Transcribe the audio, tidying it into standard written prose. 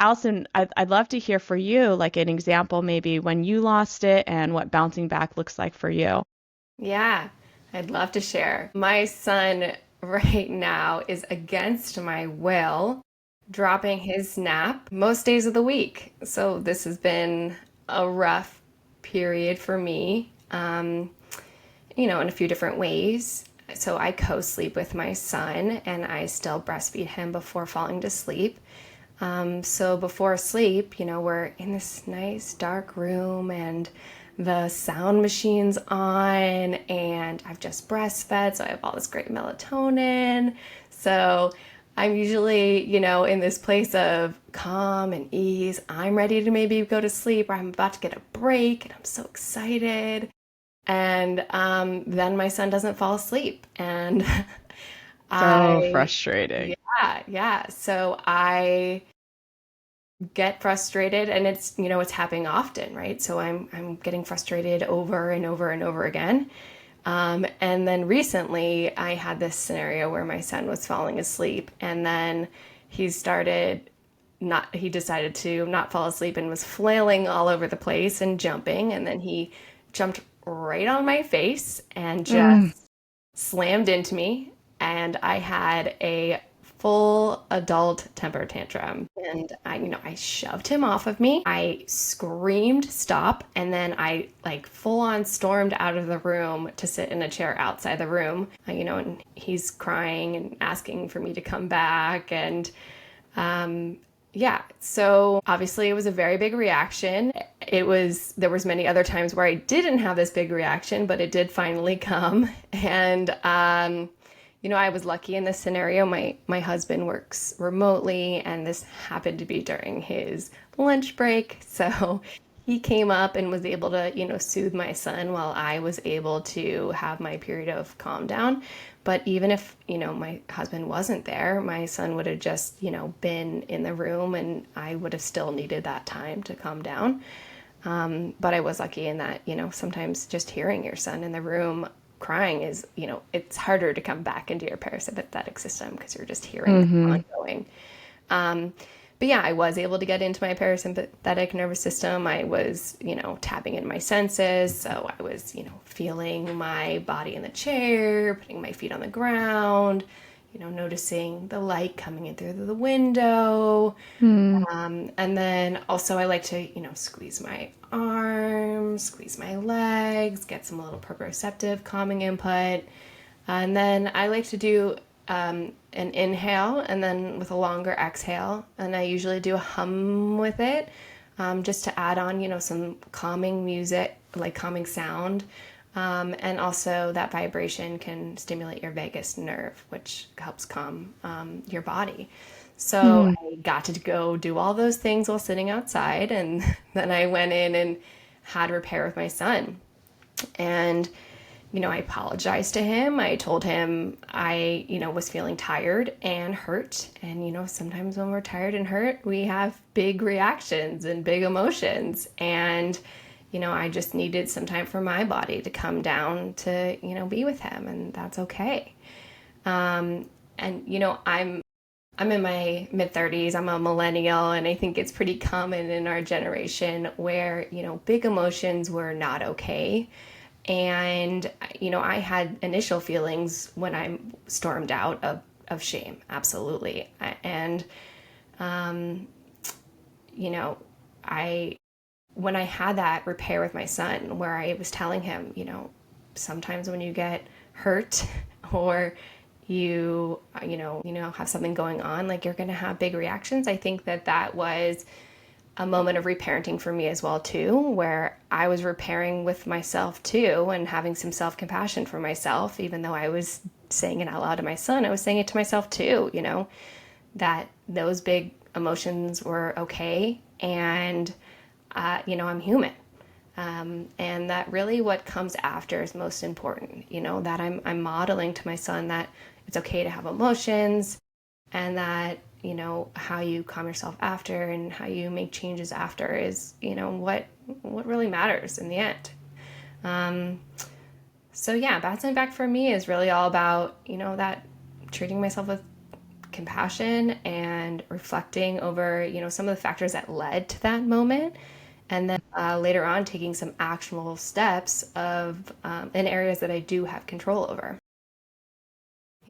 Alison, I'd love to hear for you, like an example maybe when you lost it and what bouncing back looks like for you. Yeah, I'd love to share. My son right now is against my will dropping his nap most days of the week. So this has been a rough period for me, in a few different ways. So I co-sleep with my son and I still breastfeed him before falling to sleep. So before sleep, we're in this nice dark room and the sound machine's on, and I've just breastfed, so I have all this great melatonin. So I'm usually, in this place of calm and ease. I'm ready to maybe go to sleep, or I'm about to get a break, and I'm so excited. And then my son doesn't fall asleep, and So I, frustrating. yeah, yeah. So I get frustrated, and it's happening often, right? So I'm getting frustrated over and over and over again. And then recently I had this scenario where my son was falling asleep, and then he started not he decided to not fall asleep and was flailing all over the place and jumping, and then he jumped right on my face and Mm. just slammed into me, and I had a full adult temper tantrum. And I shoved him off of me. I screamed stop, and then I like full on stormed out of the room to sit in a chair outside the room. And he's crying and asking for me to come back, and yeah, so obviously it was a very big reaction. There was many other times where I didn't have this big reaction, but it did finally come. And I was lucky in this scenario. My husband works remotely, and this happened to be during his lunch break. So he came up and was able to, soothe my son while I was able to have my period of calm down. But even if, my husband wasn't there, my son would have just, been in the room, and I would have still needed that time to calm down. But I was lucky in that, sometimes just hearing your son in the room crying is, it's harder to come back into your parasympathetic system because you're just hearing that Hmm. ongoing. Um, but yeah, I was able to get into my parasympathetic nervous system. I was, tapping in my senses. So I was, feeling my body in the chair, putting my feet on the ground, noticing the light coming in through the window. Mm. And then also I like to, squeeze my arms, squeeze my legs, get some little proprioceptive calming input. And then I like to do an inhale and then with a longer exhale. And I usually do a hum with it, just to add on, some calming music, like calming sound. And also that vibration can stimulate your vagus nerve, which helps calm your body. So Mm. I got to go do all those things while sitting outside. And then I went in and had repair with my son. And, I apologized to him. I told him I, was feeling tired and hurt. And, sometimes when we're tired and hurt, we have big reactions and big emotions. And, I just needed some time for my body to come down to, be with him. And that's okay. And, I'm in my mid 30s. I'm a millennial, and I think it's pretty common in our generation where, big emotions were not okay. And, I had initial feelings when I stormed out of shame, absolutely. And, you know, I, when I had that repair with my son, where I was telling him, sometimes when you get hurt or have something going on, like you're going to have big reactions. I think that was a moment of reparenting for me as well too, where I was repairing with myself too and having some self-compassion for myself. Even though I was saying it out loud to my son, I was saying it to myself too, that those big emotions were okay, and I'm human. And that really what comes after is most important, that I'm modeling to my son that it's okay to have emotions, and that, how you calm yourself after and how you make changes after is, what really matters in the end. Um, so yeah, bouncing back for me is really all about, that treating myself with compassion and reflecting over, some of the factors that led to that moment. And then later on, taking some actionable steps in areas that I do have control over.